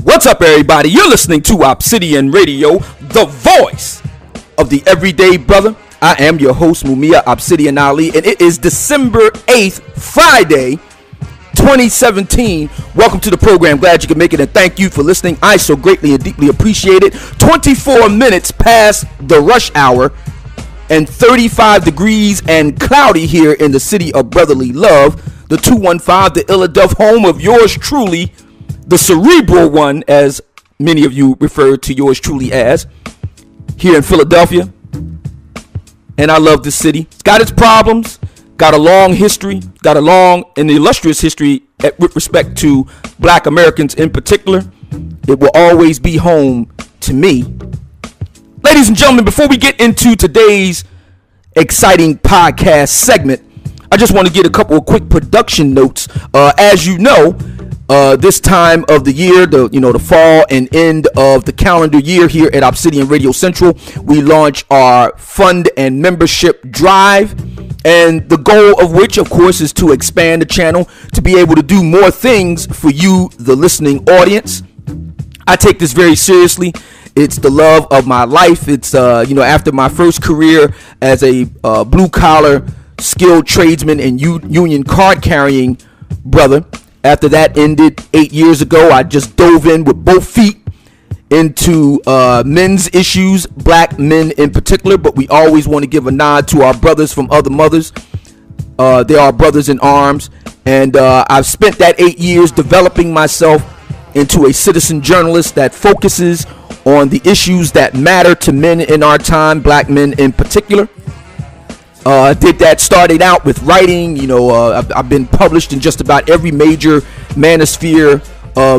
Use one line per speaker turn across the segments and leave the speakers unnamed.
What's up, everybody? You're listening to Obsidian Radio, the voice of the everyday brother. I am your host, Mumia Obsidian Ali, and it is December 8th, Friday, 2017. Welcome to the program. Glad you can make it, and thank you for listening. I so greatly and deeply appreciate it. 24 minutes past the rush hour and 35 degrees and cloudy here in the city of brotherly love, the 215, the Illadelph home of yours truly, the cerebral one, as many of you refer to yours truly as, here in Philadelphia. And I love this city. It's got its problems, got a long history, got a long and illustrious history with respect to black Americans in particular. It will always be home to me. Ladies and gentlemen, before we get into today's exciting podcast segment, I just want to get a couple of quick production notes. As you know, this time of the year, the fall and end of the calendar year here at Obsidian Radio Central, we launch our fund and membership drive, and the goal of which, of course, is to expand the channel to be able to do more things for you, the listening audience. I take this very seriously. It's the love of my life. It's after my first career as a blue collar skilled tradesman and union card carrying brother. After that ended 8 years ago, I just dove in with both feet into men's issues, black men in particular, but we always want to give a nod to our brothers from other mothers. They are brothers in arms, and I've spent that 8 years developing myself into a citizen journalist that focuses on the issues that matter to men in our time, black men in particular. Started out with writing. I've been published in just about every major manosphere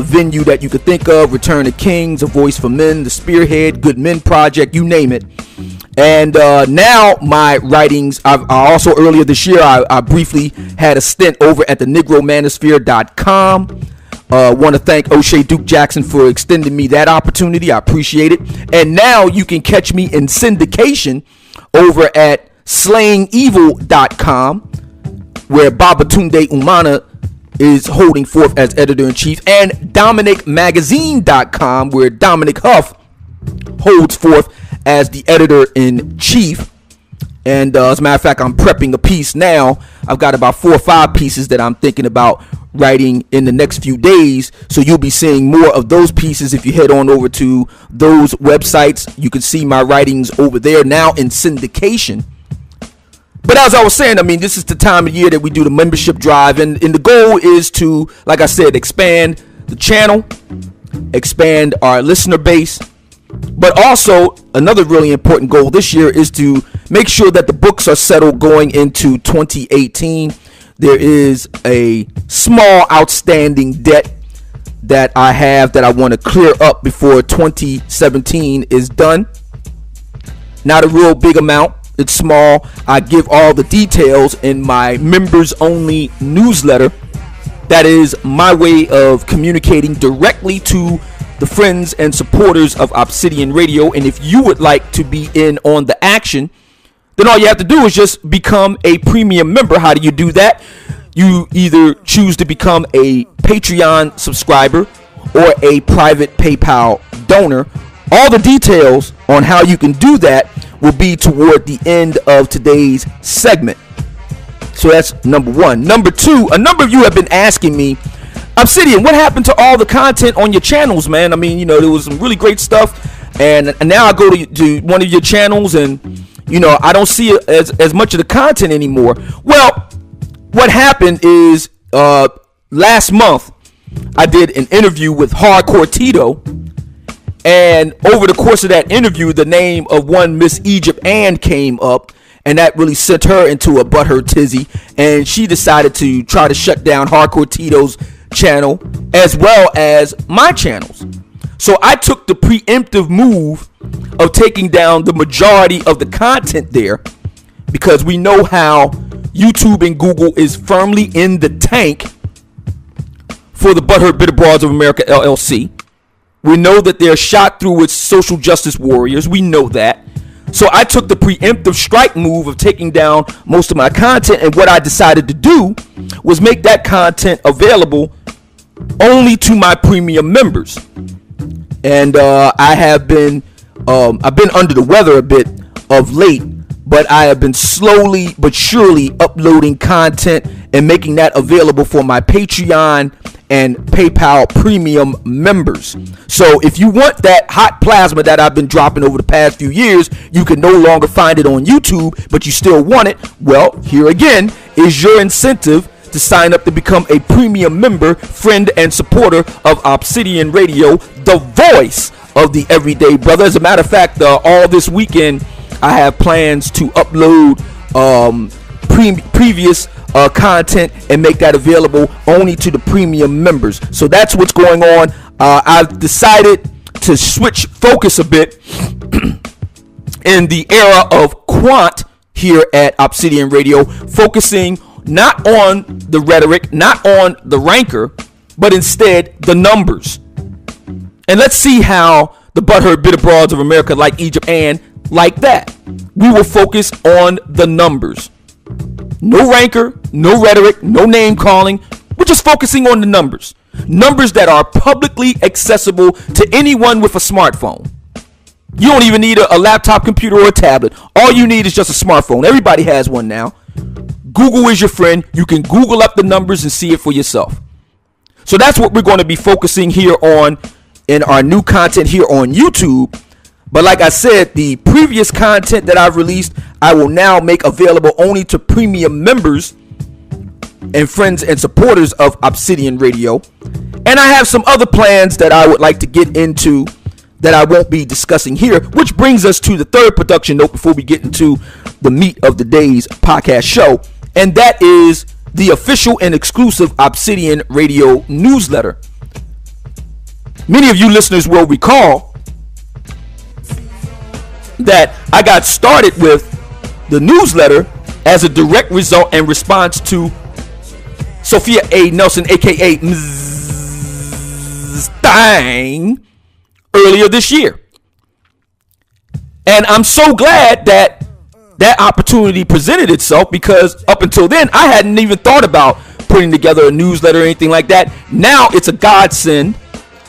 venue that you could think of. Return of Kings, A Voice for Men, The Spearhead, Good Men Project, you name it. And now my writings, I also earlier this year, I briefly had a stint over at the NegroManosphere.com. Want to thank O'Shea Duke Jackson for extending me that opportunity. I appreciate it. And now you can catch me in syndication over at SlayingEvil.com, where Babatunde Umana is holding forth as editor-in-chief, and DominicMagazine.com, where Dominic Huff holds forth as the editor-in-chief. And as a matter of fact, I'm prepping a piece now. I've got about 4 or 5 pieces that I'm thinking about writing in the next few days. So you'll be seeing more of those pieces if you head on over to those websites. You can see my writings over there now in syndication. But as I was saying, this is the time of year that we do the membership drive, and the goal is to, like I said, expand the channel, expand our listener base. But also, another really important goal this year is to make sure that the books are settled going into 2018. There is a small outstanding debt that I have that I want to clear up before 2017 is done. Not a real big amount. It's small. I give all the details in my members only newsletter. That is my way of communicating directly to the friends and supporters of Obsidian Radio. And if you would like to be in on the action, then all you have to do is just become a premium member. How do you do that? You either choose to become a Patreon subscriber or a private PayPal donor. All the details on how you can do that will be toward the end of today's segment. So that's number one. Number two, a number of you have been asking me, Obsidian, what happened to all the content on your channels, man? There was some really great stuff, and now I go to one of your channels, and I don't see as much of the content anymore. Well, what happened is last month I did an interview with Hardcore Tito. And over the course of that interview, the name of one Miss Egypt Ann came up, and that really sent her into a butthurt tizzy, and she decided to try to shut down Hardcore Tito's channel as well as my channels. So I took the preemptive move of taking down the majority of the content there, because we know how YouTube and Google is firmly in the tank for the Butthurt Bitter Broads of America LLC. We know that they're shot through with social justice warriors. We know that. So I took the preemptive strike move of taking down most of my content, and what I decided to do was make that content available only to my premium members. And I've been under the weather a bit of late, but I have been slowly but surely uploading content and making that available for my Patreon and PayPal premium members. So if you want that hot plasma that I've been dropping over the past few years, you can no longer find it on YouTube, but you still want it. Well, here again is your incentive to sign up to become a premium member, friend, and supporter of Obsidian Radio, the voice of the everyday brother. As a matter of fact, all this weekend, I have plans to upload previous content and make that available only to the premium members. So that's what's going on. I've decided to switch focus a bit in the era of quant here at Obsidian Radio, focusing not on the rhetoric, not on the ranker, but instead the numbers. And let's see how the butthurt bitter broads of America like Egypt and like that. We will focus on the numbers. No ranker, no rhetoric, no name calling. We're just focusing on the numbers. Numbers that are publicly accessible to anyone with a smartphone. You don't even need a laptop computer or a tablet. All you need is just a smartphone. Everybody has one now. Google is your friend. You can Google up the numbers and see it for yourself. So that's what we're going to be focusing here on in our new content here on YouTube. But like I said, the previous content that I've released, I will now make available only to premium members and friends and supporters of Obsidian Radio. And I have some other plans that I would like to get into that I won't be discussing here, which brings us to the third production note before we get into the meat of the day's podcast show. And that is the official and exclusive Obsidian Radio newsletter. Many of you listeners will recall that I got started with the newsletter as a direct result and response to Sophia A. Nelson, aka Ms. Stein, earlier this year. And I'm so glad that that opportunity presented itself, because up until then I hadn't even thought about putting together a newsletter or anything like that. Now it's a godsend.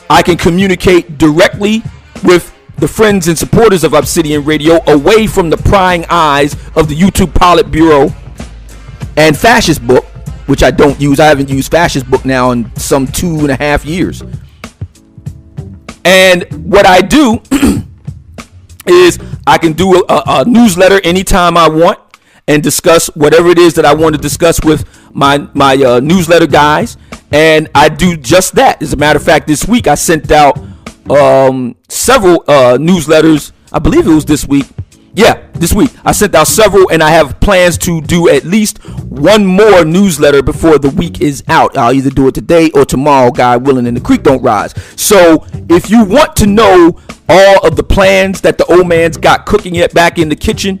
I can communicate directly with the friends and supporters of Obsidian Radio away from the prying eyes of the YouTube Politburo and Fascist Book, which I don't use. I haven't used Fascist Book now in some 2.5 years. And what I do is I can do a newsletter anytime I want and discuss whatever it is that I want to discuss with my newsletter guys. And I do just that. As a matter of fact, this week I sent out several newsletters. I believe it was this week. Yeah, this week I sent out several, and I have plans to do at least one more newsletter before the week is out. I'll either do it today or tomorrow, God willing, and the creek don't rise. So if you want to know all of the plans that the old man's got cooking yet back in the kitchen,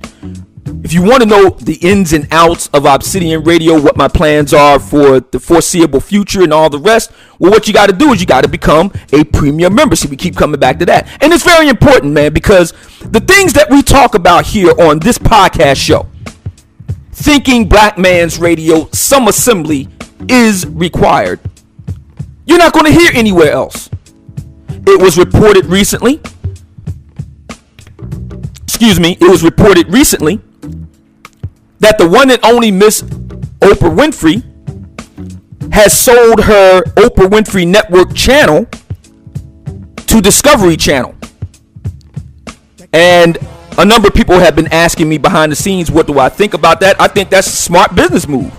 if you want to know the ins and outs of Obsidian Radio, what my plans are for the foreseeable future and all the rest, well, what you got to do is you got to become a premium member. See, we keep coming back to that. And it's very important, man, because the things that we talk about here on this podcast show, Thinking Black Man's Radio, some assembly is required. You're not going to hear anywhere else. It was reported recently. It was reported recently that the one and only Miss Oprah Winfrey has sold her Oprah Winfrey Network channel to Discovery Channel. And a number of people have been asking me behind the scenes, what do I think about that? I think that's a smart business move.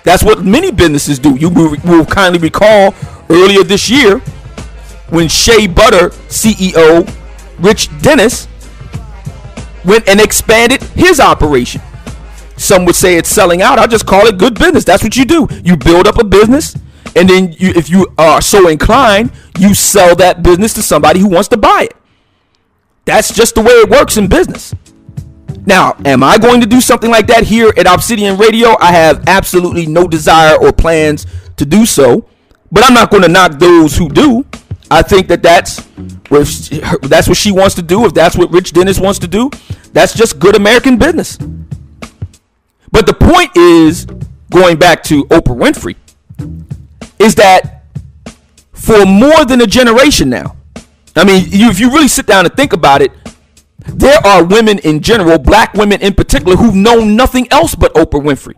That's what many businesses do. You will kindly recall earlier this year when Shea Butter CEO Rich Dennis went and expanded his operation. Some would say it's selling out. I just call it good business. That's what you do. You build up a business, and then if you are so inclined, you sell that business to somebody who wants to buy it. That's just the way it works in business. Now, am I going to do something like that here at Obsidian Radio? I have absolutely no desire or plans to do so, but I'm not going to knock those who do. I think that's what she wants to do. If that's what Rich Dennis wants to do, that's just good American business. But the point is, going back to Oprah Winfrey, is that for more than a generation now. I mean, if you really sit down and think about it, there are women in general, black women in particular, who've known nothing else but Oprah Winfrey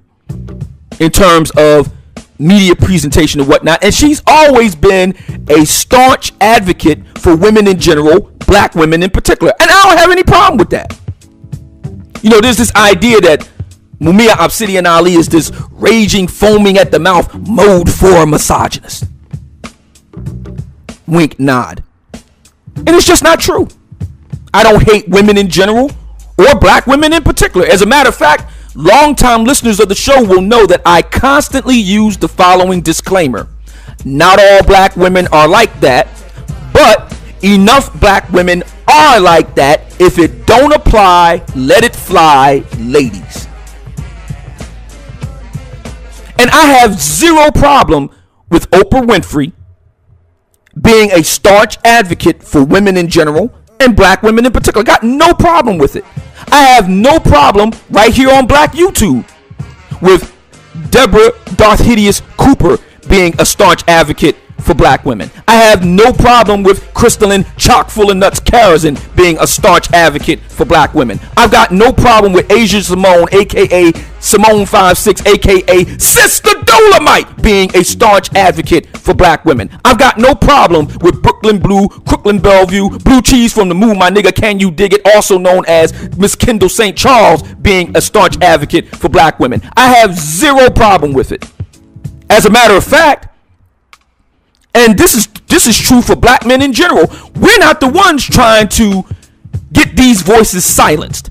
in terms of media presentation and whatnot. And she's always been a staunch advocate for women in general, black women in particular. And I don't have any problem with that. You know, there's this idea that Mumia Obsidian Ali is this raging, foaming at the mouth mode for a misogynist. Wink, nod. And it's just not true. I don't hate women in general or black women in particular. As a matter of fact, longtime listeners of the show will know that I constantly use the following disclaimer. Not all black women are like that, but enough black women are like that. If it don't apply, let it fly, ladies. And I have zero problem with Oprah Winfrey being a staunch advocate for women in general and black women in particular. Got no problem with it. I have no problem right here on Black YouTube with Deborah Darth Hideous Cooper being a staunch advocate for black women. I have no problem with Crystalline Chock full of Nuts Karazin being a staunch advocate for black women. I've got no problem with Asia Simone, aka Simone 56, aka Sister Dolomite, being a staunch advocate for black women. I've got no problem with Brooklyn Blue, Crooklyn Bellevue, Blue Cheese from the Moon, my nigga, can you dig it, also known as Miss Kendall St. Charles, being a staunch advocate for black women. I have zero problem with it. As a matter of fact, and this is true for black men in general, we're not the ones trying to get these voices silenced.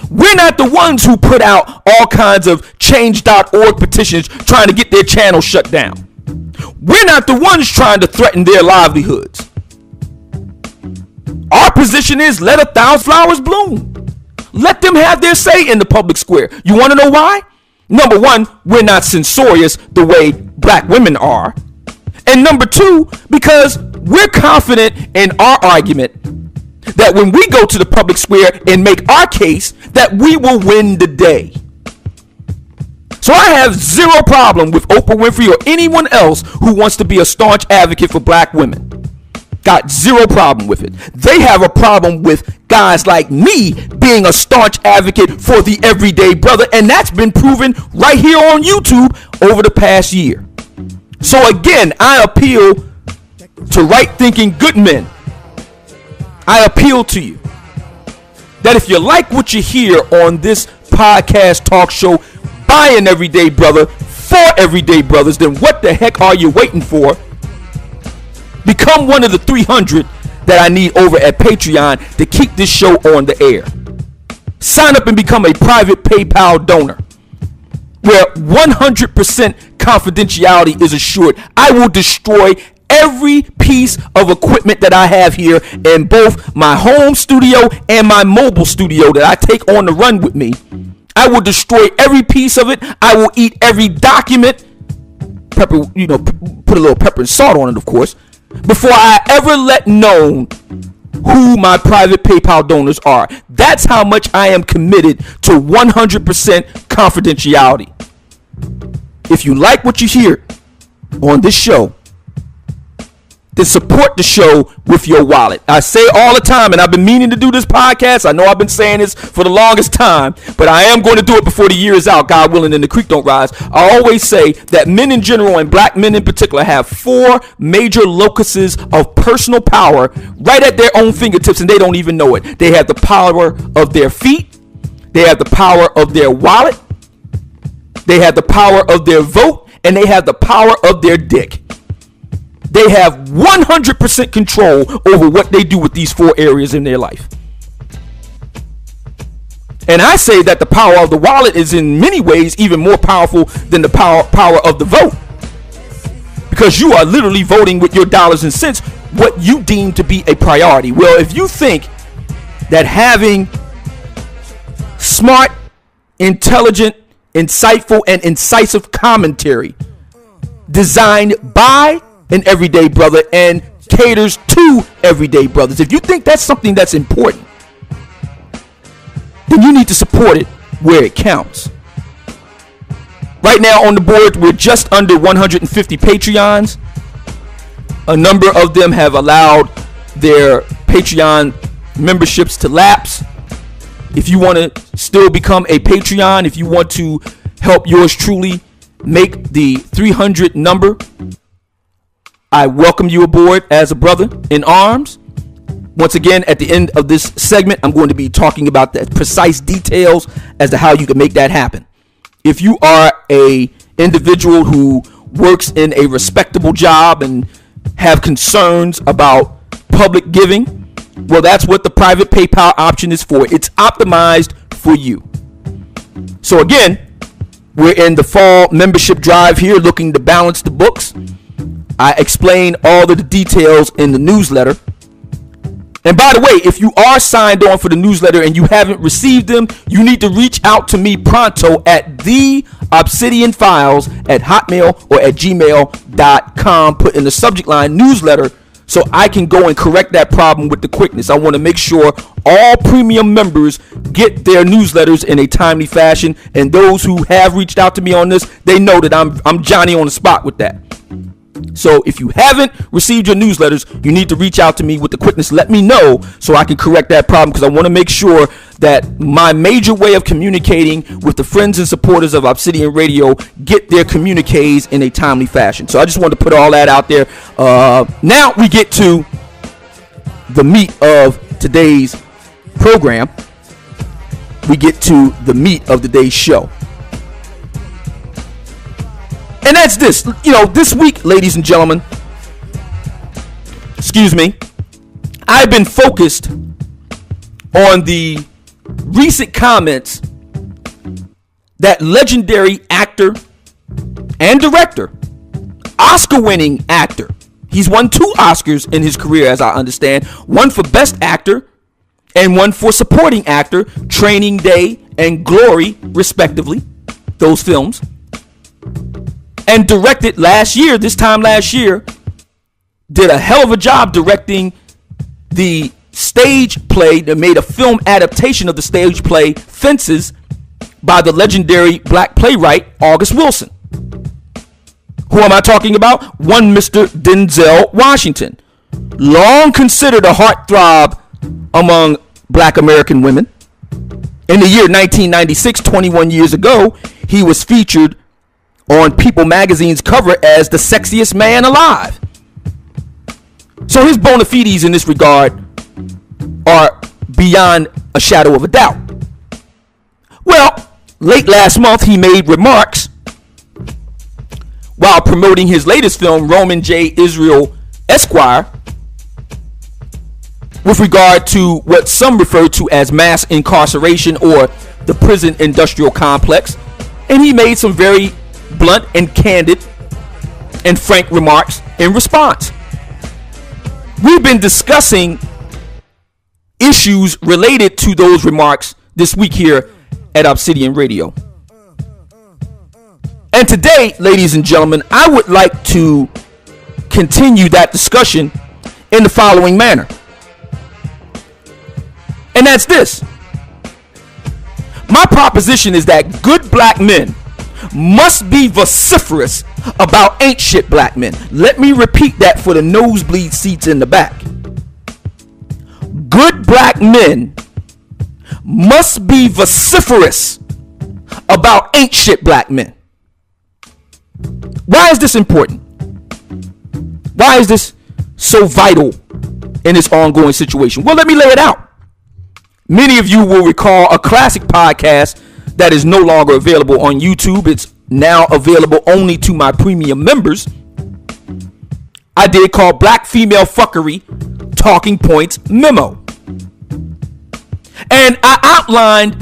We're not the ones who put out all kinds of change.org petitions trying to get their channel shut down. We're not the ones trying to threaten their livelihoods. Our position is let 1,000 flowers bloom. Let them have their say in the public square. You want to know why? Number one, we're not censorious the way black women are. And number two, because we're confident in our argument that when we go to the public square and make our case, that we will win the day. So I have zero problem with Oprah Winfrey or anyone else who wants to be a staunch advocate for black women. Got zero problem with it. They have a problem with guys like me being a staunch advocate for the everyday brother, and that's been proven right here on YouTube over the past year. So again, I appeal to right-thinking good men. I appeal to you that if you like what you hear on this podcast talk show by an everyday brother for everyday brothers, then what the heck are you waiting for? Become one of the 300 that I need over at Patreon to keep this show on the air. Sign up and become a private PayPal donor where 100% confidentiality is assured. I will destroy every piece of equipment that I have here in both my home studio and my mobile studio that I take on the run with me. I will destroy every piece of it. I will eat every document. Pepper, put a little pepper and salt on it, of course, before I ever let known who my private PayPal donors are. That's how much I am committed to 100% confidentiality. If you like what you hear on this show, then support the show with your wallet. I say all the time, and I've been meaning to do this podcast. I know I've been saying this for the longest time, but I am going to do it before the year is out, God willing, and the creek don't rise. I always say that men in general and black men in particular have 4 major locuses of personal power right at their own fingertips, and they don't even know it. They have the power of their feet. They have the power of their wallet. They have the power of their vote, and they have the power of their dick. They have 100% control over what they do with these 4 areas in their life. And I say that the power of the wallet is in many ways even more powerful than the power of the vote. Because you are literally voting with your dollars and cents what you deem to be a priority. Well, if you think that having smart, intelligent, insightful, and incisive commentary designed by an everyday brother and caters to everyday brothers, if you think that's something that's important, then you need to support it where it counts. Right now on the board, we're just under 150 Patreons. A number of them have allowed their Patreon memberships to lapse. If you want to still become a Patreon, if you want to help yours truly make the 300 number, I welcome you aboard as a brother in arms. Once again, at the end of this segment, I'm going to be talking about the precise details as to how you can make that happen. If you are a individual who works in a respectable job and have concerns about public giving, well, that's what the private PayPal option is for. It's optimized for you. So again, we're in the fall membership drive here, looking to balance the books. I explain all of the details in the newsletter. And by the way, if you are signed on for the newsletter and you haven't received them, you need to reach out to me pronto at theobsidianfiles@hotmail or at gmail.com. Put in the subject line newsletter so I can go and correct that problem with the quickness. I want to make sure all premium members get their newsletters in a timely fashion. And those who have reached out to me on this, they know that I'm Johnny on the spot with that. So if you haven't received your newsletters, you need to reach out to me with the quickness. Let me know so I can correct that problem, because I want to make sure that my major way of communicating with the friends and supporters of Obsidian Radio get their communiques in a timely fashion. So I just wanted to put all that out there. Now we get to the meat of today's program. We get to the meat of today's show. And that's this. This week, ladies and gentlemen, I've been focused on the recent comments that legendary actor and director, Oscar-winning actor, he's won 2 Oscars in his career, as I understand, one for Best Actor and one for Supporting Actor, Training Day and Glory, respectively, those films. And directed this time last year, did a hell of a job directing the stage play that made a film adaptation of the stage play Fences by the legendary black playwright August Wilson. Who am I talking about? One Mr. Denzel Washington. Long considered a heartthrob among black American women. In the year 1996, 21 years ago, he was featured on People magazine's cover as the sexiest man alive. So his bona fides in this regard are beyond a shadow of a doubt. Well, late last month he made remarks while promoting his latest film, Roman J. Israel Esquire, with regard to what some refer to as mass incarceration or the prison industrial complex. And he made some very blunt and candid and frank remarks in response. We've been discussing issues related to those remarks this week here at Obsidian Radio. And today, ladies and gentlemen, I would like to continue that discussion in the following manner. And that's this. My proposition is that good black men must be vociferous about ain't shit black men. Let me repeat that for the nosebleed seats in the back. Good black men must be vociferous about ain't shit black men. Why is this important? Why is this so vital in this ongoing situation? Well, let me lay it out. Many of you will recall a classic podcast that is no longer available on YouTube. It's now available only to my premium members. I did call Black Female Fuckery Talking Points Memo. And I outlined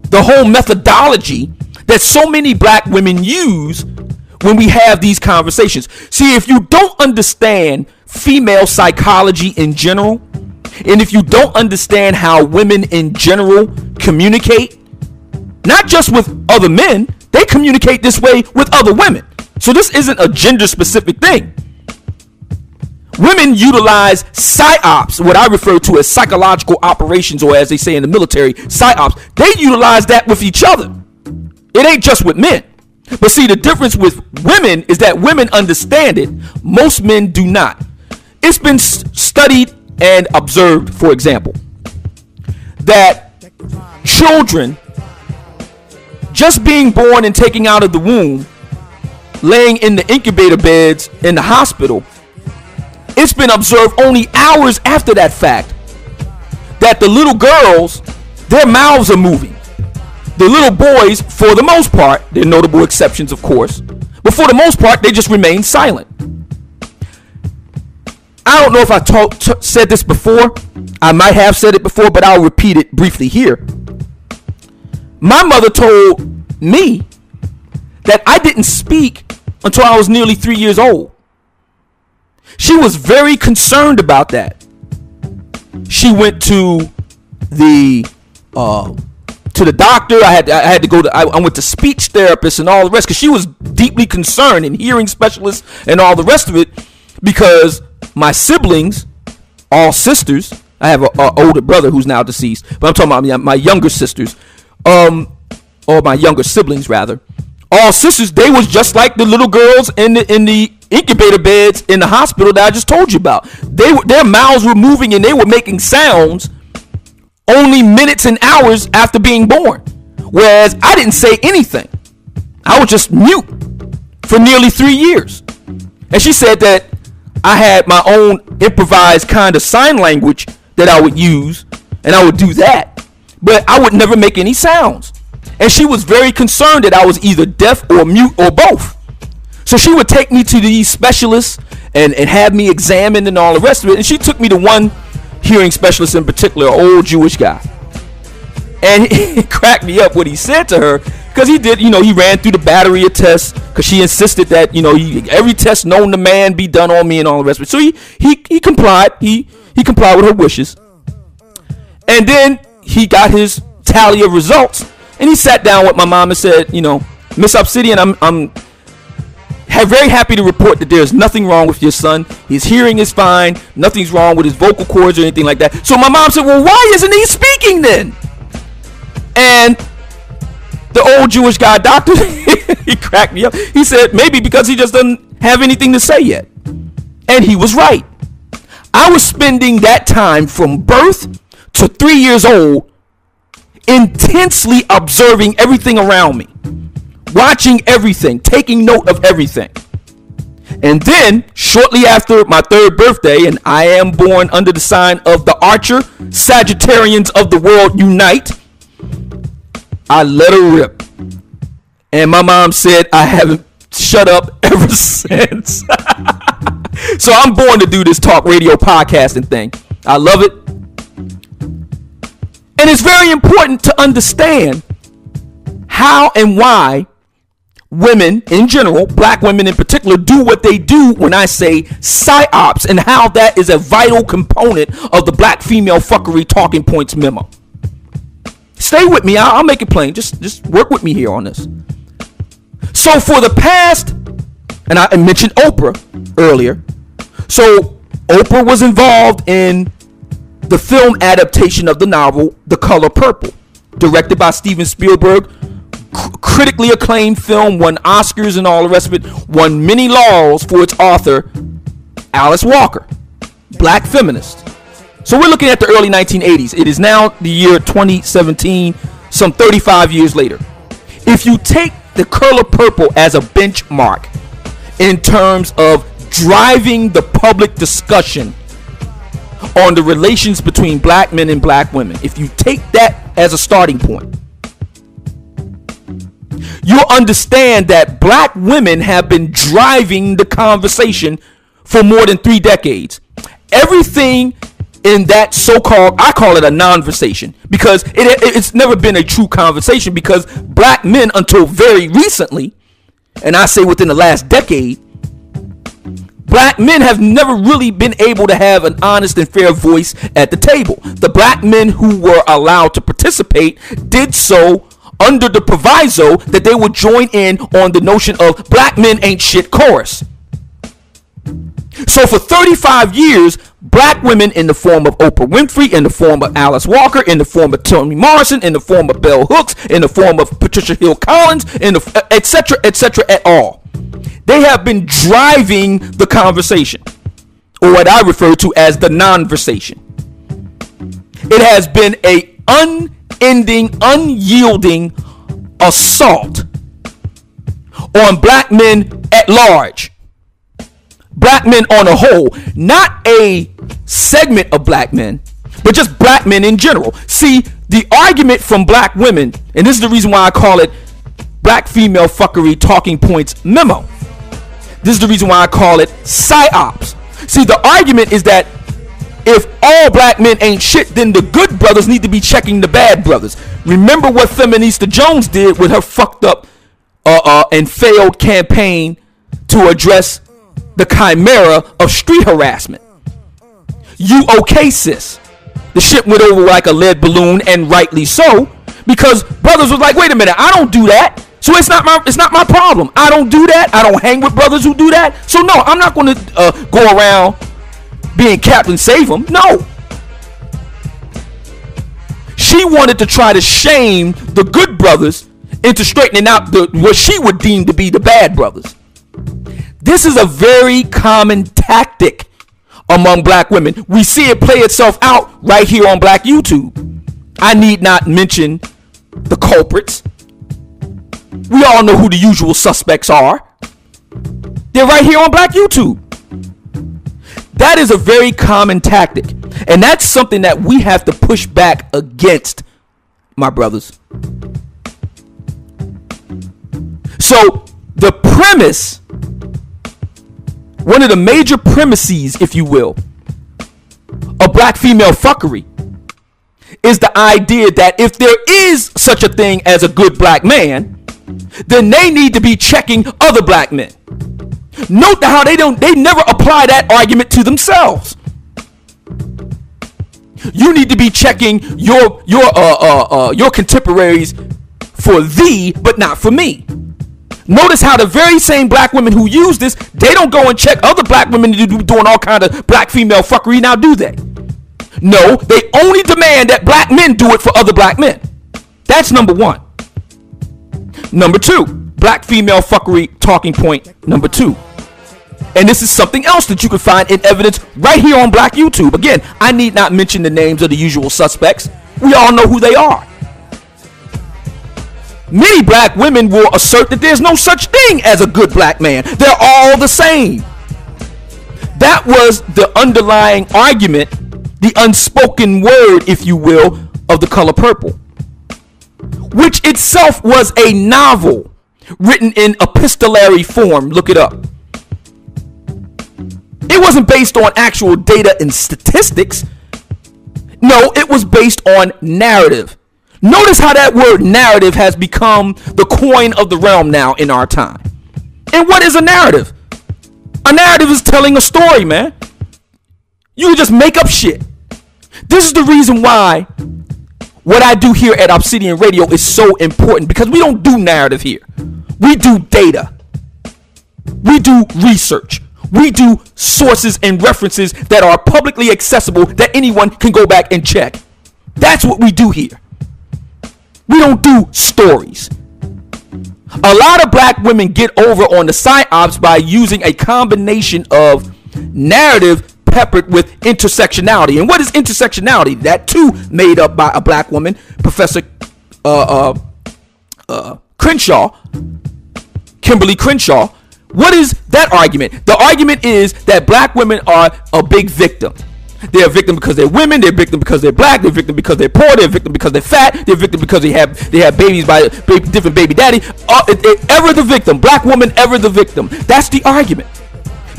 the whole methodology that so many black women use when we have these conversations. See, if you don't understand female psychology in general, and if you don't understand how women in general communicate, not just with other men, they communicate this way with other women. So this isn't a gender specific thing. Women utilize psyops, what I refer to as psychological operations, or as they say in the military, psyops. They utilize that with each other. It ain't just with men. But see, the difference with women is that women understand it. Most men do not. It's been studied and observed, for example, that children just being born and taken out of the womb, laying in the incubator beds in the hospital, it's been observed only hours after that fact that the little girls, their mouths are moving. The little boys, for the most part, there are notable exceptions, of course, but for the most part, they just remain silent. I don't know if I said this before. I might have said it before, but I'll repeat it briefly here. My mother told me that I didn't speak until I was nearly 3 years old. She was very concerned about that. She went to the doctor. I had to go to. I went to speech therapists and all the rest because she was deeply concerned, and hearing specialists and all the rest of it, because my siblings, all sisters. I have an older brother who's now deceased, but I'm talking about my younger sisters, or my younger siblings rather. All sisters, they was just like the little girls in the incubator beds in the hospital that I just told you about. Their mouths were moving and they were making sounds only minutes and hours after being born. Whereas I didn't say anything. I was just mute for nearly 3 years. And she said that I had my own improvised kind of sign language that I would use, and I would do that, but I would never make any sounds. And she was very concerned that I was either deaf or mute or both. So she would take me to these specialists and have me examined and all the rest of it. And she took me to one hearing specialist in particular, an old Jewish guy. And he cracked me up what he said to her, because he did, he ran through the battery of tests, because she insisted that, every test known to man be done on me and all the rest of it. So he complied. He complied with her wishes. And then he got his tally of results. And he sat down with my mom and said, Miss Obsidian, I'm very happy to report that there's nothing wrong with your son. His hearing is fine. Nothing's wrong with his vocal cords or anything like that. So my mom said, well, why isn't he speaking then? And the old Jewish guy, doctor, he cracked me up. He said, maybe because he just doesn't have anything to say yet. And he was right. I was spending that time from birth to 3 years old intensely observing everything around me, watching everything, taking note of everything. And then shortly after my 3rd birthday, and I am born under the sign of the Archer, Sagittarians of the world unite, I let her rip. And my mom said I haven't shut up ever since. So I'm born to do this talk radio podcasting thing. I love it. And it's very important to understand how and why women in general, black women in particular, do what they do when I say psyops, and how that is a vital component of the Black Female Fuckery Talking Points memo. Stay with me. I'll make it plain. Just work with me here on this. So for the past, and I mentioned Oprah earlier. So Oprah was involved in the film adaptation of the novel The Color Purple, directed by Steven Spielberg. Critically acclaimed film, won Oscars and all the rest of it, won many laurels for its author, Alice Walker, black feminist. So we're looking at the early 1980s. It is now the year 2017, some 35 years later. If you take The Color Purple as a benchmark in terms of driving the public discussion on the relations between black men and black women, if you take that as a starting point, you'll understand that black women have been driving the conversation for more than 3 decades. Everything in that so-called, I call it a non-versation, because it's never been a true conversation, because black men until very recently, and I say within the last decade, black men have never really been able to have an honest and fair voice at the table. The black men who were allowed to participate did so under the proviso that they would join in on the notion of black men ain't shit chorus. So for 35 years, black women in the form of Oprah Winfrey, in the form of Alice Walker, in the form of Toni Morrison, in the form of Bell Hooks, in the form of Patricia Hill Collins, in the etc. et al. They have been driving the conversation, or what I refer to as the non-versation. It has been a unending, unyielding assault on black men at large. Black men on a whole, not a segment of black men, but just black men in general. See, the argument from black women, and this is the reason why I call it Black Female Fuckery Talking Points Memo. This is the reason why I call it psyops. See, the argument is that if all black men ain't shit, then the good brothers need to be checking the bad brothers. Remember what Feminista Jones did with her fucked up and failed campaign to address the chimera of street harassment. You okay, sis? The shit went over like a lead balloon, and rightly so, because brothers was like, wait a minute, I don't do that, so it's not my problem. I don't do that. I don't hang with brothers who do that. So no, I'm not going to go around being Captain Save them. No. She wanted to try to shame the good brothers into straightening out what she would deem to be the bad brothers. This is a very common tactic among black women. We see it play itself out right here on Black YouTube. I need not mention the culprits. We all know who the usual suspects are. They're right here on Black YouTube. That is a very common tactic. And that's something that we have to push back against, my brothers. So the premise, one of the major premises, if you will, of black female fuckery is the idea that if there is such a thing as a good black man, then they need to be checking other black men. Note how they never apply that argument to themselves. You need to be checking your contemporaries for thee, but not for me. Notice how the very same black women who use this, they don't go and check other black women doing all kind of black female fuckery, now do they? No, they only demand that black men do it for other black men. That's number one. Number two, black female fuckery talking point number two. And this is something else that you can find in evidence right here on Black YouTube. Again, I need not mention the names of the usual suspects. We all know who they are. Many black women will assert that there's no such thing as a good black man. They're all the same. That was the underlying argument, the unspoken word, if you will, of The Color Purple, which itself was a novel written in epistolary form. Look it up. It wasn't based on actual data and statistics. No, it was based on narrative. Notice how that word narrative has become the coin of the realm now in our time. And what is a narrative? A narrative is telling a story, man. You can just make up shit. This is the reason why what I do here at Obsidian Radio is so important, because we don't do narrative here. We do data. We do research. We do sources and references that are publicly accessible that anyone can go back and check. That's what we do here. We don't do stories. A lot of black women get over on the psyops by using a combination of narrative peppered with intersectionality. And what is intersectionality? That too made up by a black woman, Professor Crenshaw, Kimberly Crenshaw. What is that argument? The argument is that black women are a big victim. They're a victim because they're women. They're a victim because they're black. They're a victim because they're poor. They're a victim because they're fat. They're a victim because they have babies by different baby daddy. Ever the victim. Black woman, ever the victim. That's the argument.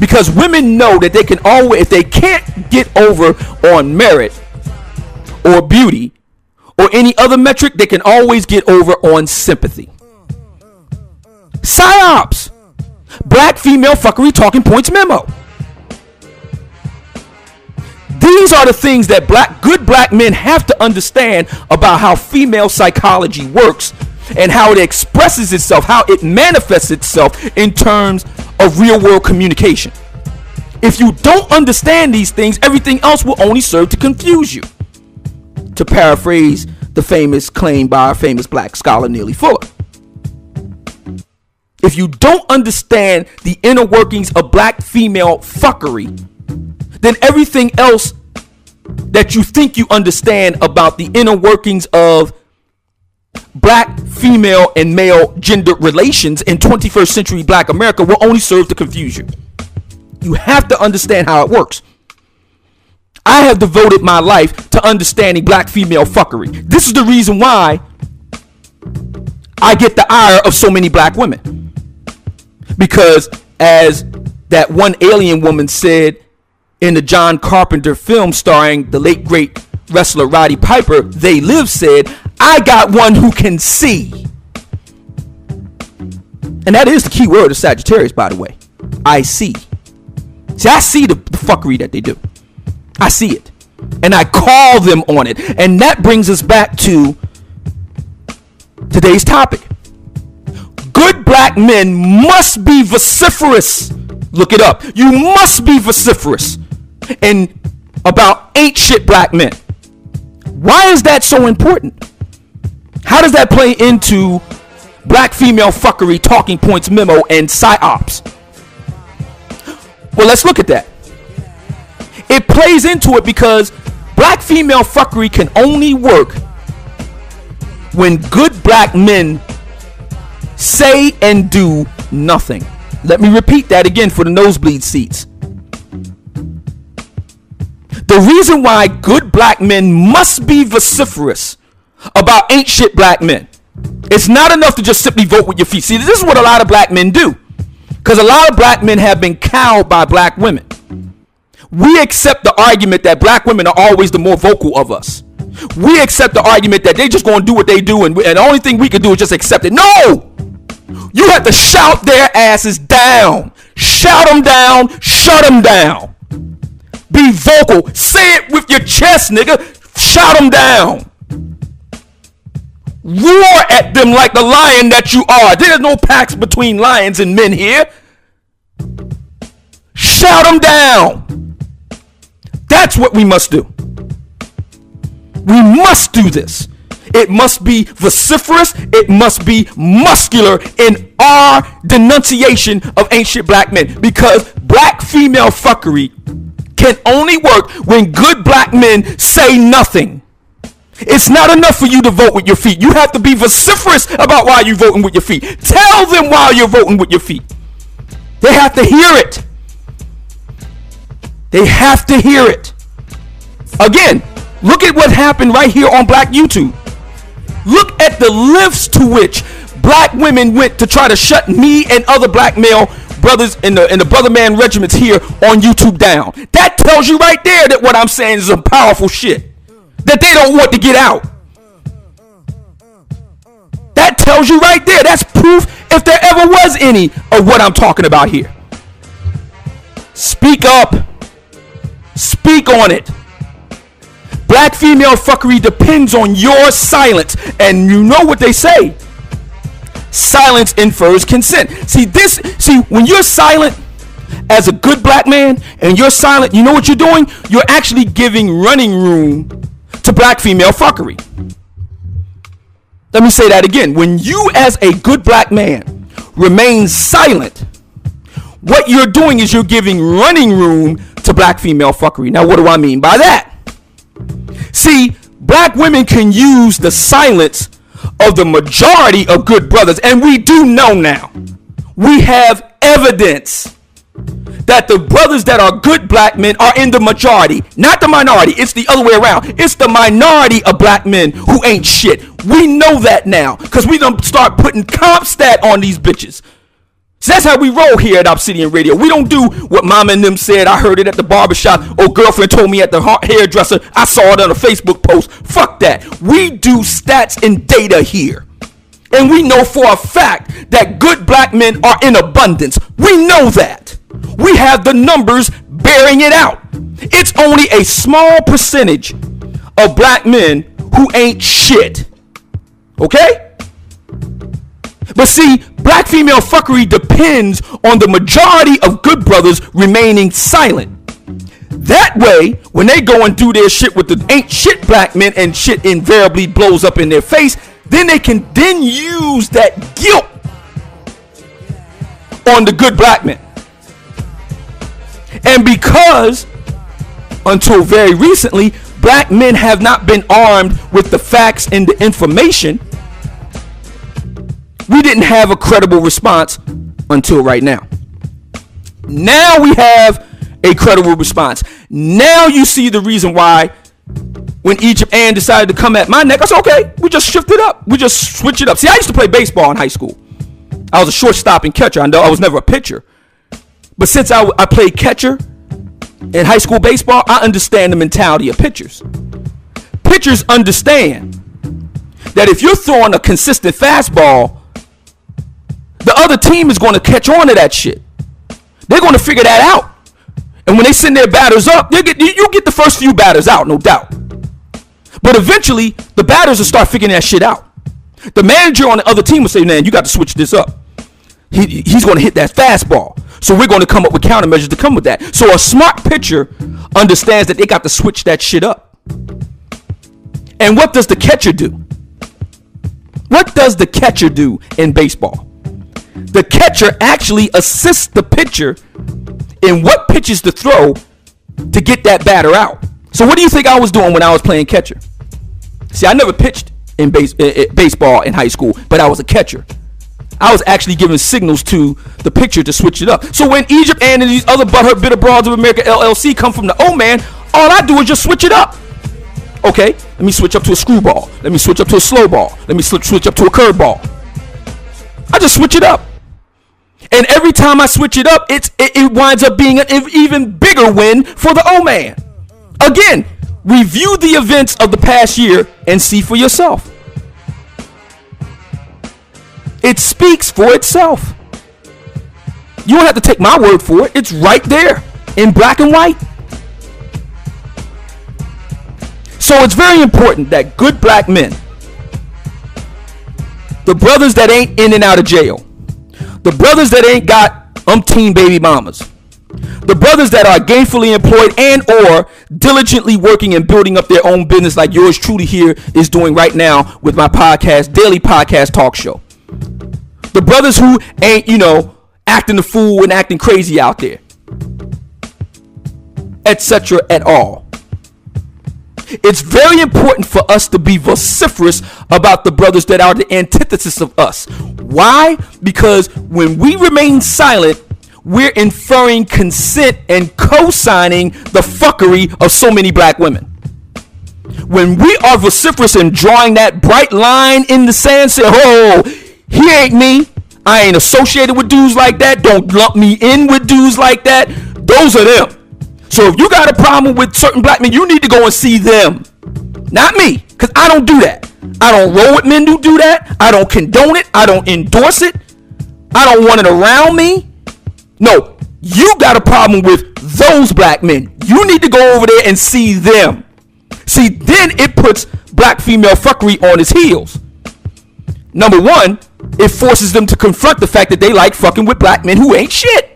Because women know that they can always, if they can't get over on merit or beauty or any other metric, they can always get over on sympathy. Psyops. Black female fuckery talking points memo. These are the things that good black men have to understand about how female psychology works and how it expresses itself, how it manifests itself in terms of real world communication. If you don't understand these things, everything else will only serve to confuse you. To paraphrase the famous claim by our famous black scholar Neely Fuller. If you don't understand the inner workings of black female fuckery, then everything else that you think you understand about the inner workings of black, female, and male gender relations in 21st century black America will only serve to confuse you. You have to understand how it works. I have devoted my life to understanding black female fuckery. This is the reason why I get the ire of so many black women. Because as that one alien woman said in the John Carpenter film starring the late great wrestler Roddy Piper, They Live, said, I got one who can see. And that is the key word of Sagittarius, by the way. I see. See, I see the fuckery that they do. I see it. And I call them on it. And that brings us back to today's topic. Good black men must be vociferous. Look it up. You must be vociferous and about ain't shit black men. Why is that so important? How does that play into black female fuckery, talking points memo, and psyops? Well, let's look at that. It plays into it because black female fuckery can only work when good black men say and do nothing. Let me repeat that again for the nosebleed seats. The reason why good black men must be vociferous about ain't shit black men. It's not enough to just simply vote with your feet. See, this is what a lot of black men do. Because a lot of black men have been cowed by black women. We accept the argument that black women are always the more vocal of us. We accept the argument that they just going to do what they do and the only thing we can do is just accept it. No! You have to shout their asses down. Shout them down. Shut them down. Be vocal. Say it with your chest, nigga. Shout them down. Roar at them like the lion that you are. There's no pacts between lions and men here. Shout them down. That's what we must do. We must do this. It must be vociferous. It must be muscular in our denunciation of ancient black men. Because black female fuckery can only work when good black men say nothing. It's not enough for you to vote with your feet. You have to be vociferous about why you're voting with your feet. Tell them why you're voting with your feet. They have to hear it. They have to hear it. Again, look at what happened right here on Black YouTube. Look at the lengths to which black women went to try to shut me and other black male brothers in the brother man regiments here on YouTube down. That tells you right there that what I'm saying is some powerful shit that they don't want to get out. That tells you right there. That's proof if there ever was any of what I'm talking about here. Speak up. Speak on it. Black female fuckery depends on your silence. And you know what they say. Silence infers consent. See, when you're silent as a good black man and you're silent, you know what you're doing? You're actually giving running room to black female fuckery. Let me say that again. When you as a good black man remain silent, what you're doing is you're giving running room to black female fuckery. Now, what do I mean by that? See, black women can use the silence of the majority of good brothers, and we do know now. We have evidence that the brothers that are good black men are in the majority, not the minority. It's the other way around. It's the minority of black men who ain't shit. We know that now because we done start putting comp stat on these bitches. So that's how we roll here at Obsidian Radio. We don't do what mama and them said. I heard it at the barbershop. Oh, girlfriend told me at the hairdresser. I saw it on a Facebook post. Fuck that. We do stats and data here. And we know for a fact that good black men are in abundance. We know that. We have the numbers bearing it out. It's only a small percentage of black men who ain't shit. Okay? But see, black female fuckery depends on the majority of good brothers remaining silent. That way, when they go and do their shit with the ain't shit black men and shit invariably blows up in their face, then they can then use that guilt on the good black men. And because until very recently, black men have not been armed with the facts and the information, we didn't have a credible response until right now. Now we have a credible response. Now you see the reason why when Egypt Ann decided to come at my neck, I said, okay, we just shift it up. We just switch it up. See, I used to play baseball in high school. I was a shortstop and catcher. I know I was never a pitcher. But since I played catcher in high school baseball, I understand the mentality of pitchers. Pitchers understand that if you're throwing a consistent fastball, the other team is going to catch on to that shit. They're going to figure that out. And when they send their batters up, you get the first few batters out, no doubt. But eventually, the batters will start figuring that shit out. The manager on the other team will say, man, you got to switch this up. He's going to hit that fastball. So we're going to come up with countermeasures to come with that. So a smart pitcher understands that they got to switch that shit up. And what does the catcher do? What does the catcher do in baseball? The catcher actually assists the pitcher in what pitches to throw to get that batter out. So what do you think I was doing when I was playing catcher? See, I never pitched in baseball in high school, but I was a catcher. I was actually giving signals to the pitcher to switch it up. So when Egypt and these other butthurt bitter broads of America LLC come from the O man, all I do is just switch it up. Okay, let me switch up to a screwball. Let me switch up to a slow ball. Let me switch up to a curveball. I just switch it up. And every time I switch it up, it winds up being an even bigger win for the O man. Again, review the events of the past year and see for yourself. It speaks for itself. You don't have to take my word for it. It's right there in black and white. So it's very important that good black men, the brothers that ain't in and out of jail, the brothers that ain't got umpteen baby mamas, the brothers that are gainfully employed and or diligently working and building up their own business like yours truly here is doing right now with my podcast, daily podcast talk show. The brothers who ain't, acting the fool and acting crazy out there, etc. at all. It's very important for us to be vociferous about the brothers that are the antithesis of us. Why? Because when we remain silent, we're inferring consent and co-signing the fuckery of so many black women. When we are vociferous and drawing that bright line in the sand, say, oh, he ain't me. I ain't associated with dudes like that. Don't lump me in with dudes like that. Those are them. So if you got a problem with certain black men, you need to go and see them. Not me, because I don't do that. I don't roll with men who do that. I don't condone it. I don't endorse it. I don't want it around me. No, you got a problem with those black men. You need to go over there and see them. See, then it puts black female fuckery on its heels. Number one, it forces them to confront the fact that they like fucking with black men who ain't shit.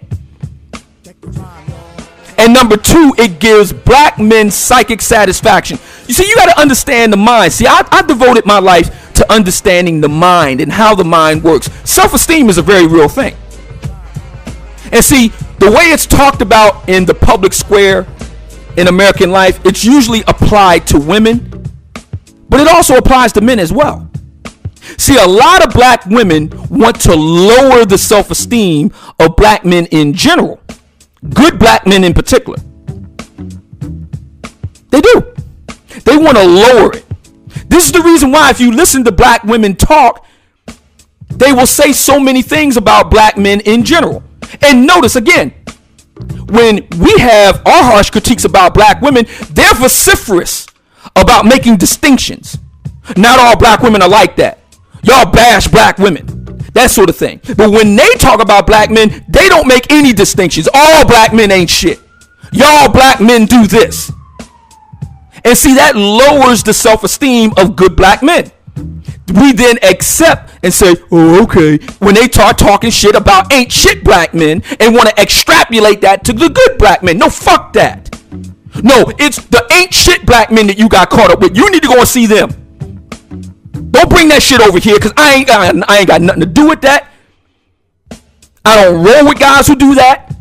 And number two, it gives black men psychic satisfaction. You see, you got to understand the mind. See, I devoted my life to understanding the mind and how the mind works. Self-esteem is a very real thing. And see, the way it's talked about in the public square in American life, it's usually applied to women, but it also applies to men as well. See, a lot of black women want to lower the self-esteem of black men in general. Good black men in particular. They do. They want to lower it. This is the reason why if you listen to black women talk, they will say so many things about black men in general. And notice again, when we have our harsh critiques about black women, they're vociferous about making distinctions. Not all black women are like that. Y'all bash black women. That sort of thing. But when they talk about black men, they don't make any distinctions. All black men ain't shit. Y'all black men do this. And see, that lowers the self-esteem of good black men. We then accept and say, oh, okay, when they start talking shit about ain't shit black men and want to extrapolate that to the good black men. No, fuck that. No, it's the ain't shit black men that you got caught up with. You need to go and see them. Don't bring that shit over here, because I ain't got nothing to do with that. I don't roll with guys who do that.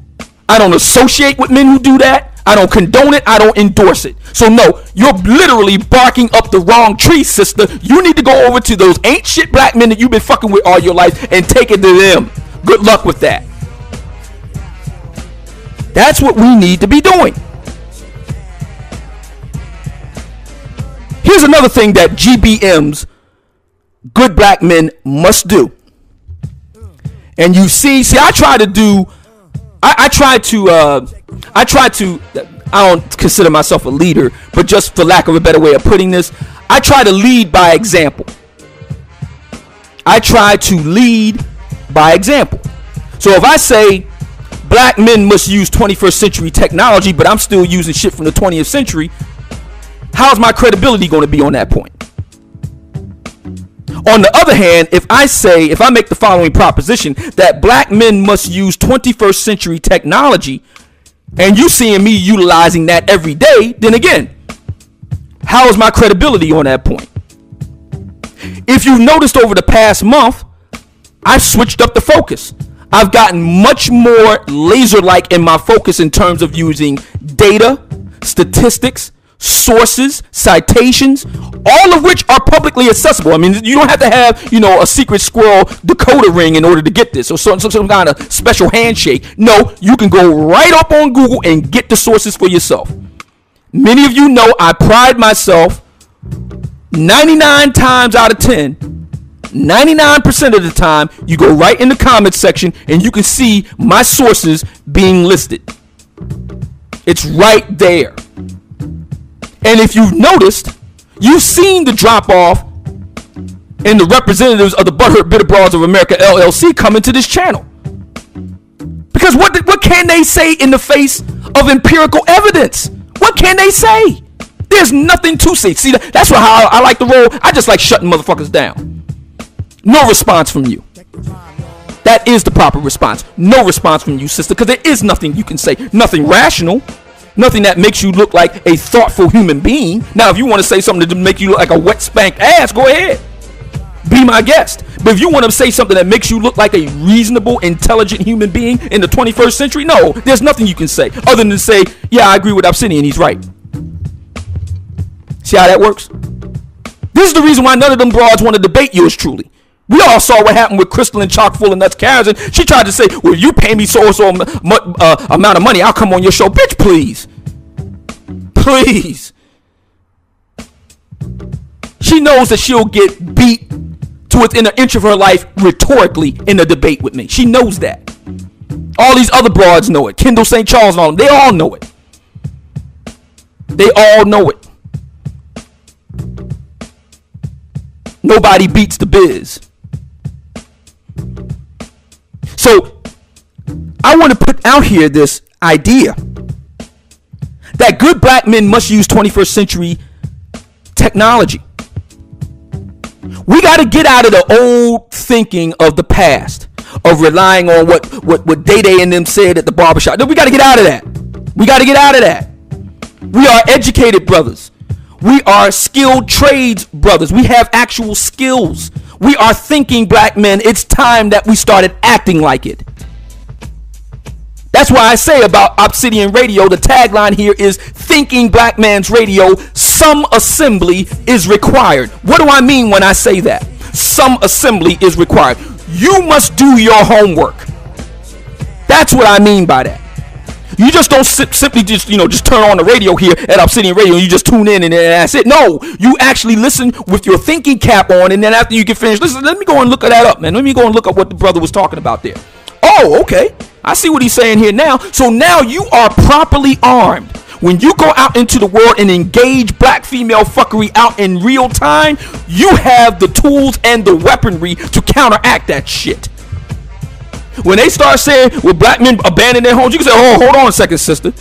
I don't associate with men who do that. I don't condone it. I don't endorse it. So no, you're literally barking up the wrong tree, sister. You need to go over to those ain't shit black men that you've been fucking with all your life and take it to them. Good luck with that. That's what we need to be doing. Here's another thing that GBMs, good black men, must do. And you see, I try to, I don't consider myself a leader, but just for lack of a better way of putting this, I try to lead by example. I try to lead by example. So if I say black men must use 21st century technology, but I'm still using shit from the 20th century, how's my credibility going to be on that point? On the other hand, if I make the following proposition that black men must use 21st century technology, and you seeing me utilizing that every day, then again, how is my credibility on that point? If you've noticed over the past month, I've switched up the focus. I've gotten much more laser-like in my focus in terms of using data, statistics, sources, citations, all of which are publicly accessible. I mean, you don't have to have, a secret squirrel decoder ring in order to get this, or some kind of special handshake. No, you can go right up on Google and get the sources for yourself. Many of you know I pride myself 99 times out of 10, 99% of the time, you go right in the comments section and you can see my sources being listed. It's right there. And if you've noticed, you've seen the drop off in the representatives of the Butthurt Bitter Broads of America LLC coming to this channel. Because what can they say in the face of empirical evidence? What can they say? There's nothing to say. See, that's how I like to roll. I just like shutting motherfuckers down. No response from you. That is the proper response. No response from you, sister, because there is nothing you can say. Nothing rational. Nothing that makes you look like a thoughtful human being. Now, if you want to say something to make you look like a wet spanked ass, go ahead. Be my guest. But if you want to say something that makes you look like a reasonable, intelligent human being in the 21st century, no, there's nothing you can say other than to say, yeah, I agree with Obsidian, he's right. See how that works? This is the reason why none of them broads want to debate yours truly. We all saw what happened with Crystal and Chock full of nuts Karens, and she tried to say, well, if you pay me so amount of money, I'll come on your show. Bitch, please. Please. She knows that she'll get beat to within an inch of her life rhetorically in a debate with me. She knows that. All these other broads know it. Kendall St. Charles and all them. They all know it. They all know it. Nobody beats the biz. So I want to put out here this idea that good black men must use 21st century technology. We got to get out of the old thinking of the past, of relying on what Day Day and them said at the barbershop. No, we got to get out of that. We got to get out of that. We are educated brothers. We are skilled trades brothers. We have actual skills. We are thinking black men. It's time that we started acting like it. That's why I say about Obsidian Radio, the tagline here is thinking black man's radio. Some assembly is required. What do I mean when I say that? Some assembly is required. You must do your homework. That's what I mean by that. You just don't simply just turn on the radio here at Obsidian Radio and you just tune in and that's it. No, you actually listen with your thinking cap on, and then after you get finished, listen, let me go and look that up, man. Let me go and look up what the brother was talking about there. Oh, okay. I see what he's saying here now. So now you are properly armed. When you go out into the world and engage black female fuckery out in real time, you have the tools and the weaponry to counteract that shit. When they start saying, well, black men abandon their homes, you can say, oh, hold on a second, sister.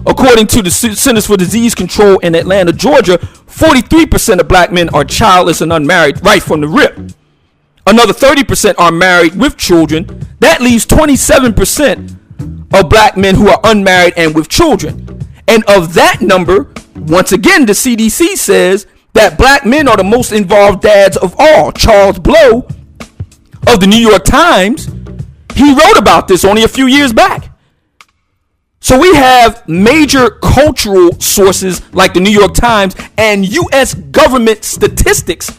According to the Centers for Disease Control in Atlanta, Georgia, 43% of black men are childless and unmarried right from the rip. Another 30% are married with children. That leaves 27% of black men who are unmarried and with children. And of that number, once again, the CDC says that black men are the most involved dads of all. Charles Blow of the New York Times, he wrote about this only a few years back. So we have major cultural sources like the New York Times and U.S. government statistics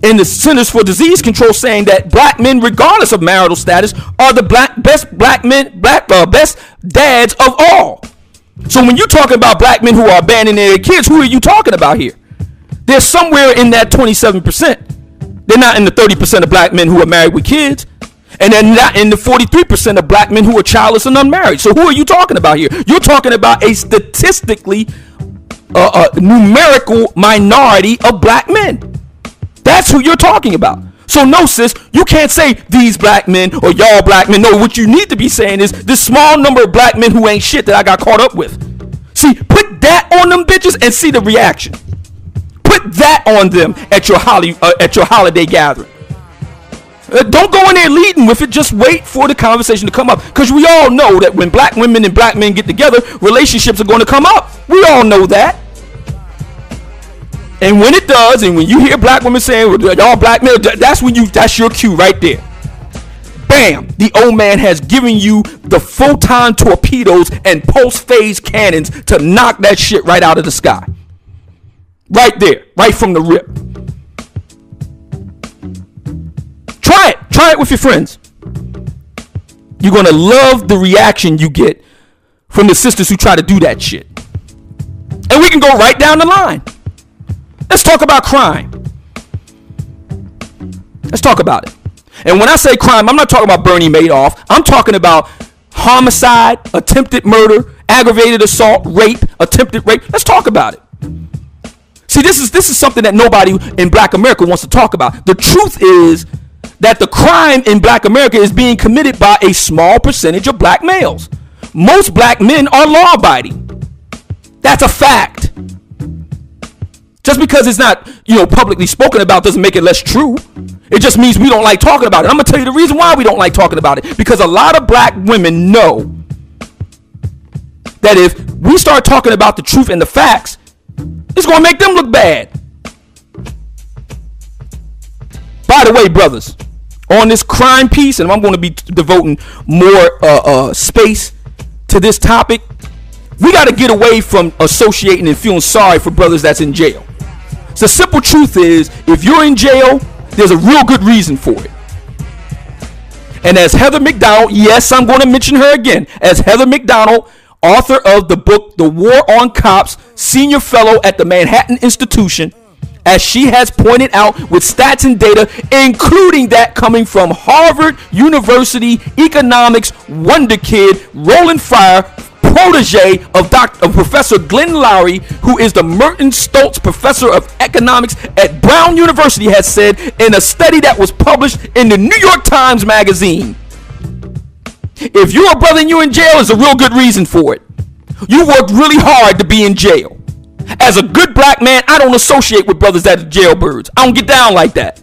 in the Centers for Disease Control saying that black men, regardless of marital status, are the best dads of all. So when you're talking about black men who are abandoning their kids, who are you talking about here? They're somewhere in that 27%. They're not in the 30% of black men who are married with kids. And they're not in the 43% of black men who are childless and unmarried. So who are you talking about here? You're talking about a statistically numerical minority of black men. That's who you're talking about. So no, sis, you can't say these black men or y'all black men. No, what you need to be saying is this small number of black men who ain't shit that I got caught up with. See, put that on them bitches and see the reaction. Put that on them at your holiday gathering. Don't go in there leading with it. Just wait for the conversation to come up. Because we all know that when black women and black men get together, relationships are going to come up. We all know that. And when it does, and when you hear black women saying, well, y'all black men, that's your cue right there. Bam! The old man has given you the photon torpedoes and post-phase cannons to knock that shit right out of the sky. Right there, right from the rip. Try it with your friends. You're going to love the reaction you get from the sisters who try to do that shit. And we can go right down the line. Let's talk about crime. Let's talk about it. And when I say crime, I'm not talking about Bernie Madoff. I'm talking about homicide, attempted murder, aggravated assault, rape, attempted rape. Let's talk about it. See, this is something that nobody in Black America wants to talk about. The truth is that the crime in Black America is being committed by a small percentage of black males. Most black men are law-abiding. That's a fact. Just because it's not, publicly spoken about doesn't make it less true. It just means we don't like talking about it. I'm going to tell you the reason why we don't like talking about it. Because a lot of black women know that if we start talking about the truth and the facts, it's going to make them look bad. By the way, brothers, on this crime piece, and I'm going to be devoting more space to this topic, we got to get away from associating and feeling sorry for brothers that's in jail. So the simple truth is, if you're in jail, there's a real good reason for it. And as Heather McDonald, yes, I'm going to mention her again, as Heather McDonald, author of the book The War on Cops, senior fellow at the Manhattan Institution, as she has pointed out with stats and data, including that coming from Harvard University economics wonder kid, Roland Fryer, protege of Professor Glenn Loury, who is the Merton Stoltz Professor of Economics at Brown University, has said in a study that was published in the New York Times Magazine. If you're a brother and you're in jail, there's a real good reason for it. You worked really hard to be in jail. As a good black man, I don't associate with brothers that are jailbirds. I don't get down like that.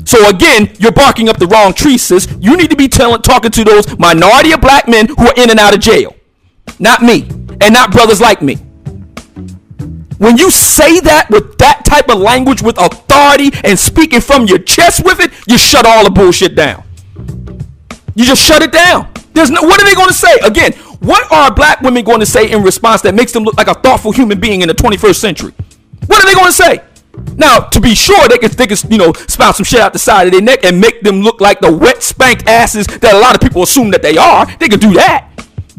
So again, you're barking up the wrong tree, sis. You need to be talking to those minority of black men who are in and out of jail. Not me, and not brothers like me. When you say that with that type of language, with authority, and speaking from your chest with it, you shut all the bullshit down. You just shut it down. What are they going to say? Again, what are black women going to say in response that makes them look like a thoughtful human being in the 21st century? What are they going to say? Now, to be sure, they can spout some shit out the side of their neck and make them look like the wet, spanked asses that a lot of people assume that they are. They can do that.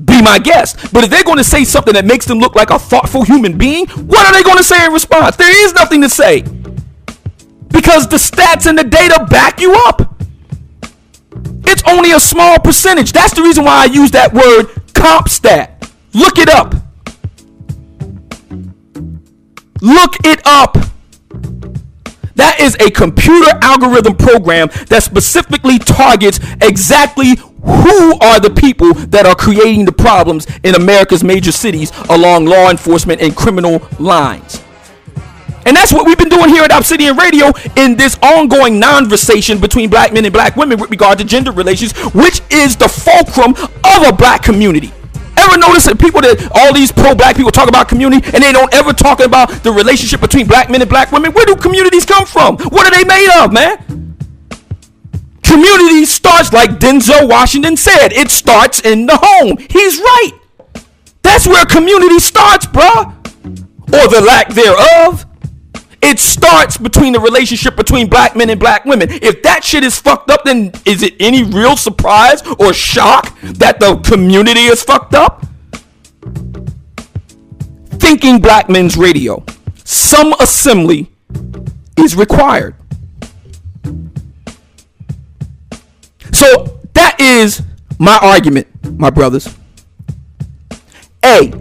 Be my guest. But if they're going to say something that makes them look like a thoughtful human being, what are they going to say in response? There is nothing to say. Because the stats and the data back you up. It's only a small percentage. That's the reason why I use that word comp stat. Look it up. Look it up. That is a computer algorithm program that specifically targets exactly who are the people that are creating the problems in America's major cities along law enforcement and criminal lines. And that's what we've been doing here at Obsidian Radio in this ongoing conversation between black men and black women with regard to gender relations, which is the fulcrum of a black community. Ever notice that people, that all these pro-black people talk about community and they don't ever talk about the relationship between black men and black women? Where do communities come from? What are they made of, man? Community starts, like Denzel Washington said, it starts in the home. He's right. That's where community starts, bruh. Or the lack thereof. It starts between the relationship between black men and black women. If that shit is fucked up, then is it any real surprise or shock that the community is fucked up? Thinking Black Men's Radio. Some assembly is required. So that is my argument, my brothers. A,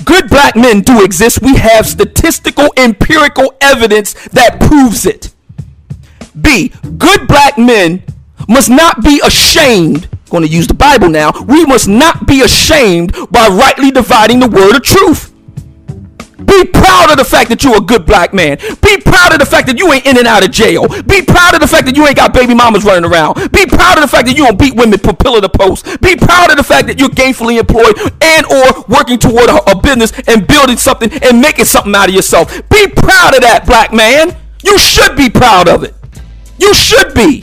good black men do exist. We have statistical, empirical evidence that proves it. B, good black men must not be ashamed. I'm going to use the Bible now. We must not be ashamed by rightly dividing the word of truth. Be proud of the fact that you're a good black man. Be proud of the fact that you ain't in and out of jail. Be proud of the fact that you ain't got baby mamas running around. Be proud of the fact that you don't beat women from pillar to post. Be proud of the fact that you're gainfully employed and or working toward a business and building something and making something out of yourself. Be proud of that, black man. You should be proud of it. You should be.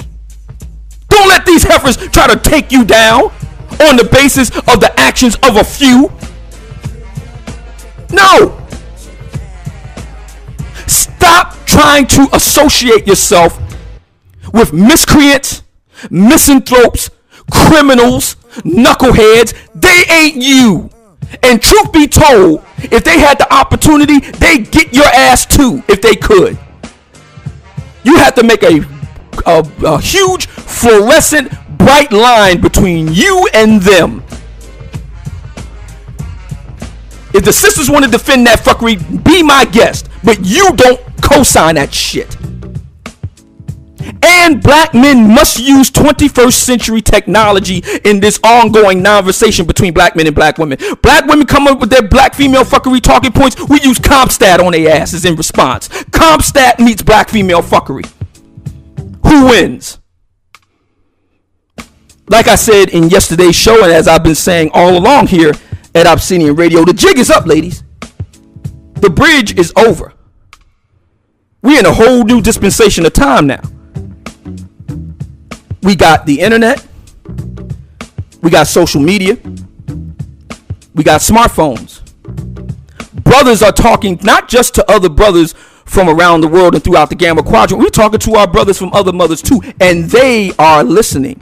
Don't let these heifers try to take you down on the basis of the actions of a few. No. Stop trying to associate yourself with miscreants, misanthropes, criminals, knuckleheads. They ain't you. And truth be told, if they had the opportunity, they'd get your ass too if they could. You have to make a huge fluorescent bright line between you and them. If the sisters want to defend that fuckery, be my guest. But you don't co-sign that shit. And black men must use 21st century technology in this ongoing conversation between black men and black women. Black women come up with their black female fuckery talking points. We use CompStat on their asses in response. CompStat meets black female fuckery. Who wins? Like I said in yesterday's show, and as I've been saying all along here at Obsidian Radio, the jig is up, ladies. The bridge is over. We're in a whole new dispensation of time now. We got the internet. We got social media. We got smartphones. Brothers are talking not just to other brothers from around the world and throughout the Gamma Quadrant. We're talking to our brothers from other mothers too, and they are listening.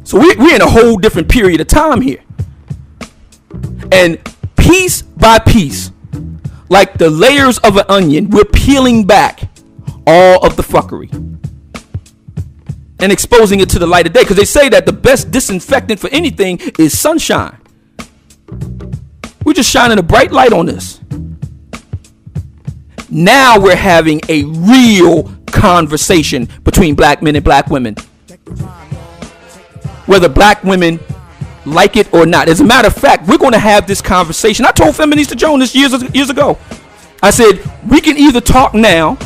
So we're in a whole different period of time here. And piece by piece, like the layers of an onion, we're peeling back all of the fuckery and exposing it to the light of day. Because they say that the best disinfectant for anything is sunshine. We're just shining a bright light on this. Now we're having a real conversation between black men and black women. Whether black women like it or not. As a matter of fact, we're going to have this conversation. I told Feminista Joan this years ago. I said, we can either talk now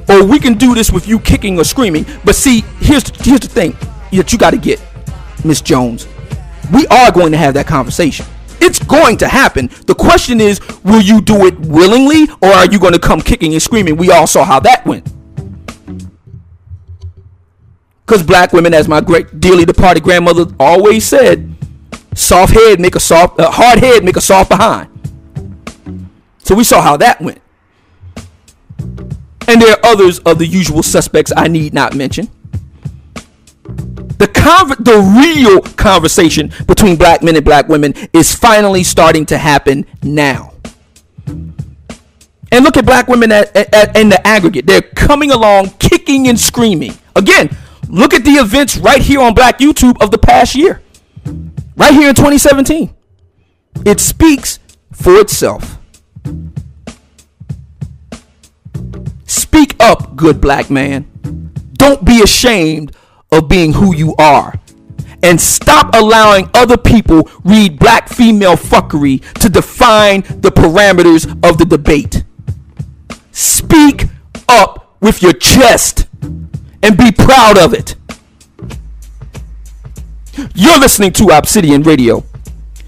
or we can do this with you kicking or screaming. But see, here's the thing that you got to get, Miss Jones. We are going to have that conversation. It's going to happen. The question is, will you do it willingly or are you going to come kicking and screaming? We all saw how that went. Because black women, as my great dearly departed grandmother always said, soft head make a soft, hard head make a soft behind. So we saw how that went. And there are others of the usual suspects I need not mention. The real conversation between black men and black women is finally starting to happen now. And look at black women in the aggregate. They're coming along, kicking and screaming. Again, look at the events right here on Black YouTube of the past year. Right here in 2017. It speaks for itself. Speak up, good black man. Don't be ashamed of being who you are. And stop allowing other people read black female fuckery to define the parameters of the debate. Speak up with your chest and be proud of it. You're listening to Obsidian Radio,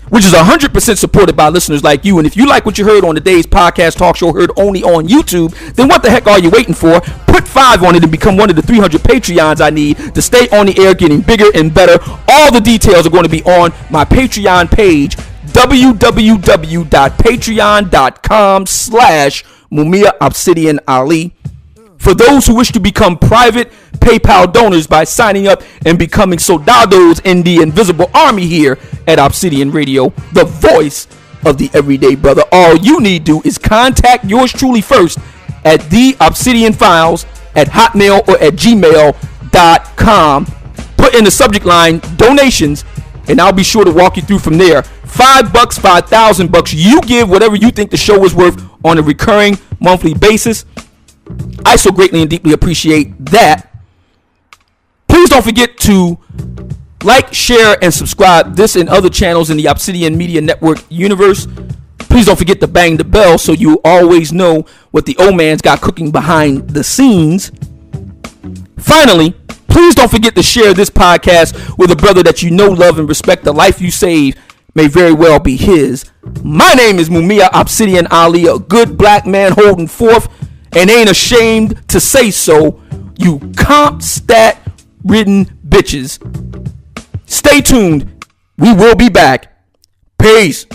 which is 100% supported by listeners like you. And if you like what you heard on today's podcast talk show heard only on YouTube, then what the heck are you waiting for? Put 5 on it and become one of the 300 Patreons I need to stay on the air getting bigger and better. All the details are going to be on my Patreon page, www.patreon.com/Mumia Obsidian Ali. For those who wish to become private PayPal donors by signing up and becoming soldados in the invisible army here at Obsidian Radio, the voice of the everyday brother, all you need to do is contact yours truly first at theobsidianfiles@hotmail or at gmail.com. Put in the subject line donations, and I'll be sure to walk you through from there. $5, $5,000. You give whatever you think the show is worth on a recurring monthly basis. I so greatly and deeply appreciate that. Please don't forget to like, share, and subscribe this and other channels in the Obsidian Media Network universe. Please don't forget to bang the bell so you always know what the old man's got cooking behind the scenes. Finally, please don't forget to share this podcast with a brother that you know, love, and respect. The life you save may very well be his. My name is Mumia Obsidian Ali, a good black man holding forth and ain't ashamed to say so, you comp stat ridden bitches. Stay tuned. We will be back. Peace.